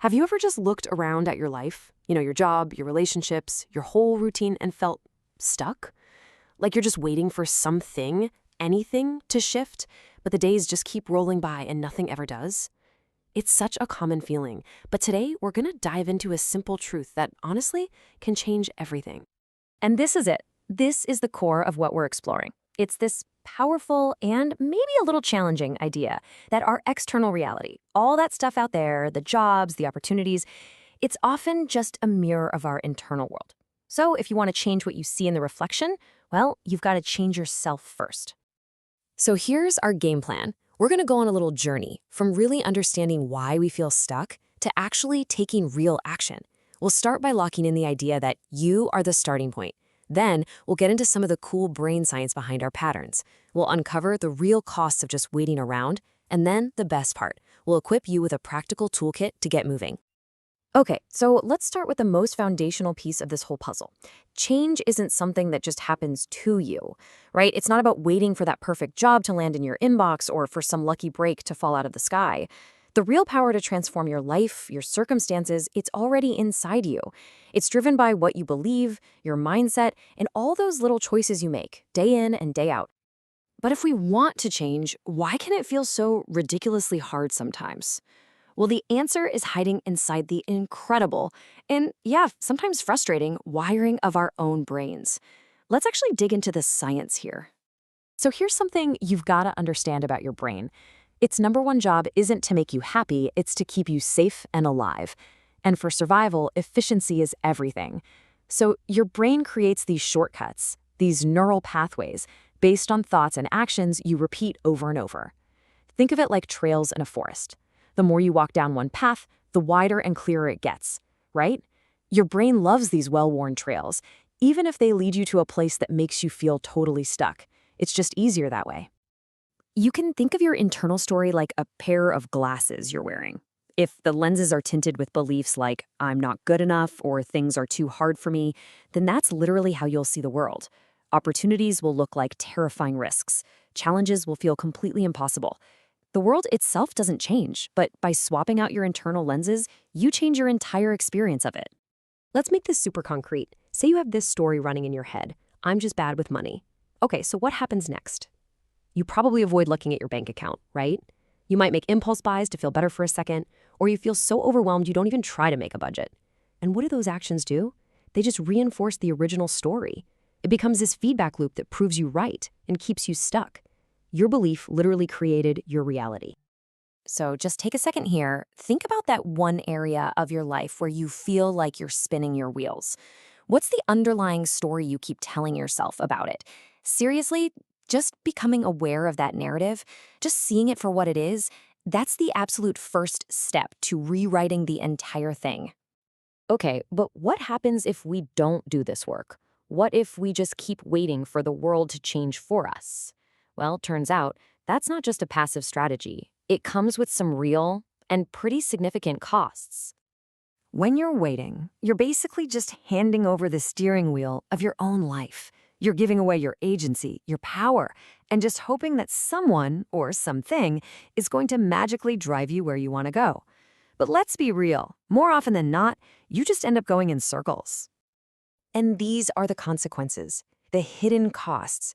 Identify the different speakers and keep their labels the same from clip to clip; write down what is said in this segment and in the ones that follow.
Speaker 1: Have you ever just looked around at your life, your job, your relationships, your whole routine, and felt stuck? Like you're just waiting for something, anything to shift, but the days just keep rolling by and nothing ever does? It's such a common feeling, but today we're going to dive into a simple truth that honestly can change everything.
Speaker 2: And this is it. This is the core of what we're exploring. It's this powerful and maybe a little challenging idea that our external reality, all that stuff out there, the jobs, the opportunities, it's often just a mirror of our internal world. So if you want to change what you see in the reflection, well, you've got to change yourself first.
Speaker 1: So here's our game plan. We're going to go on a little journey from really understanding why we feel stuck to actually taking real action. We'll start by locking in the idea that you are the starting point. Then we'll get into some of the cool brain science behind our patterns. We'll uncover the real costs of just waiting around. And then the best part, we'll equip you with a practical toolkit to get moving.
Speaker 2: Okay, so let's start with the most foundational piece of this whole puzzle. Change isn't something that just happens to you, right? It's not about waiting for that perfect job to land in your inbox or for some lucky break to fall out of the sky. The real power to transform your life, your circumstances, it's already inside you. It's driven by what you believe, your mindset, and all those little choices you make, day in and day out.
Speaker 1: But if we want to change, why can it feel so ridiculously hard sometimes? Well, the answer is hiding inside the incredible and, yeah, sometimes frustrating wiring of our own brains. Let's actually dig into the science here. So here's something you've got to understand about your brain. Its number one job isn't to make you happy, it's to keep you safe and alive. And for survival, efficiency is everything. So your brain creates these shortcuts, these neural pathways, based on thoughts and actions you repeat over and over. Think of it like trails in a forest. The more you walk down one path, the wider and clearer it gets, right? Your brain loves these well-worn trails, even if they lead you to a place that makes you feel totally stuck. It's just easier that way. You can think of your internal story like a pair of glasses you're wearing. If the lenses are tinted with beliefs like, I'm not good enough or things are too hard for me, then that's literally how you'll see the world. Opportunities will look like terrifying risks. Challenges will feel completely impossible. The world itself doesn't change, but by swapping out your internal lenses, you change your entire experience of it. Let's make this super concrete. Say you have this story running in your head. I'm just bad with money. Okay, so what happens next? You probably avoid looking at your bank account, right? You might make impulse buys to feel better for a second, or you feel so overwhelmed you don't even try to make a budget. And what do those actions do? They just reinforce the original story. It becomes this feedback loop that proves you right and keeps you stuck. Your belief literally created your reality.
Speaker 2: So just take a second here. Think about that one area of your life where you feel like you're spinning your wheels. What's the underlying story you keep telling yourself about it? Seriously, just becoming aware of that narrative, just seeing it for what it is, that's the absolute first step to rewriting the entire thing. Okay, but what happens if we don't do this work? What if we just keep waiting for the world to change for us? Well, turns out that's not just a passive strategy. It comes with some real and pretty significant costs. When you're waiting, you're basically just handing over the steering wheel of your own life. You're giving away your agency, your power, and just hoping that someone or something is going to magically drive you where you want to go. But let's be real. More often than not, you just end up going in circles. And these are the consequences, the hidden costs.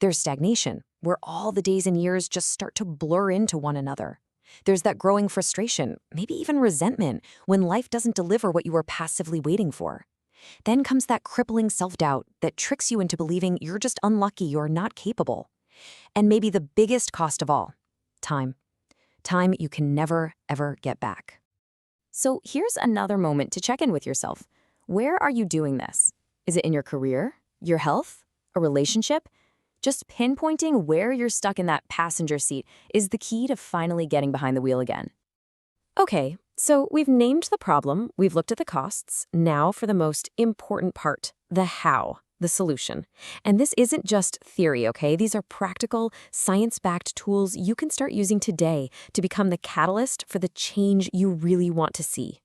Speaker 2: There's stagnation, where all the days and years just start to blur into one another. There's that growing frustration, maybe even resentment, when life doesn't deliver what you were passively waiting for. Then comes that crippling self-doubt that tricks you into believing you're just unlucky or not capable. And maybe the biggest cost of all, time. Time you can never, ever get back. So here's another moment to check in with yourself. Where are you doing this? Is it in your career, your health, a relationship? Just pinpointing where you're stuck in that passenger seat is the key to finally getting behind the wheel again. Okay, so we've named the problem, we've looked at the costs. Now for the most important part, the how, the solution. And this isn't just theory, okay? These are practical, science-backed tools you can start using today to become the catalyst for the change you really want to see.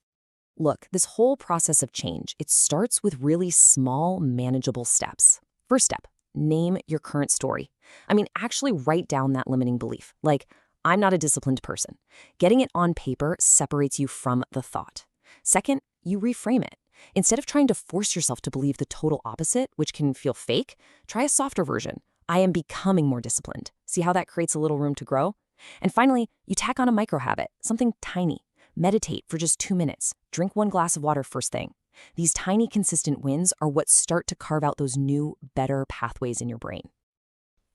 Speaker 2: Look, this whole process of change, it starts with really small, manageable steps. First step, name your current story. I mean, actually write down that limiting belief. Like, I'm not a disciplined person. Getting it on paper separates you from the thought. Second, you reframe it. Instead of trying to force yourself to believe the total opposite, which can feel fake, try a softer version. I am becoming more disciplined. See how that creates a little room to grow? And finally, you tack on a micro habit, something tiny. Meditate for just 2 minutes. Drink 1 glass of water first thing. These tiny, consistent wins are what start to carve out those new, better pathways in your brain.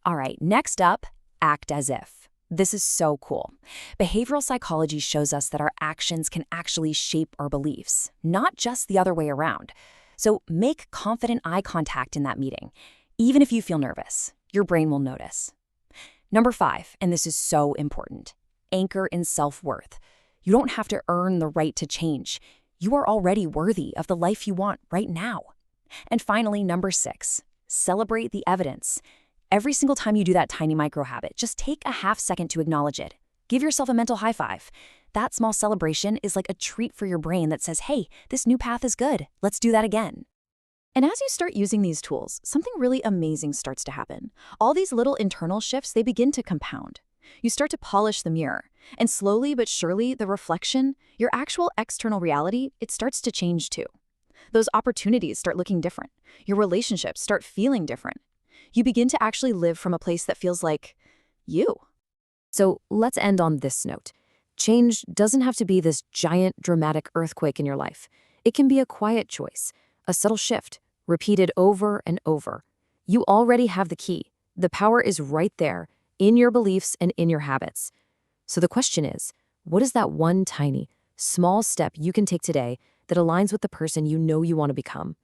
Speaker 2: All right, next up, act as if. This is so cool. Behavioral psychology shows us that our actions can actually shape our beliefs, not just the other way around. So make confident eye contact in that meeting. Even if you feel nervous, your brain will notice. Number 5, and this is so important, anchor in self-worth. You don't have to earn the right to change. You are already worthy of the life you want right now. And finally, number 6, celebrate the evidence. Every single time you do that tiny micro habit, just take a half second to acknowledge it. Give yourself a mental high five. That small celebration is like a treat for your brain that says, hey, this new path is good. Let's do that again.
Speaker 3: And as you start using these tools, something really amazing starts to happen. All these little internal shifts, they begin to compound. You start to polish the mirror, and slowly but surely, the reflection, your actual external reality, it starts to change too. Those opportunities start looking different. Your relationships start feeling different. You begin to actually live from a place that feels like you.
Speaker 1: So let's end on this note. Change doesn't have to be this giant, dramatic earthquake in your life. It can be a quiet choice, a subtle shift, repeated over and over. You already have the key. The power is right there, in your beliefs and in your habits. So the question is, what is that one tiny, small step you can take today that aligns with the person you know you want to become?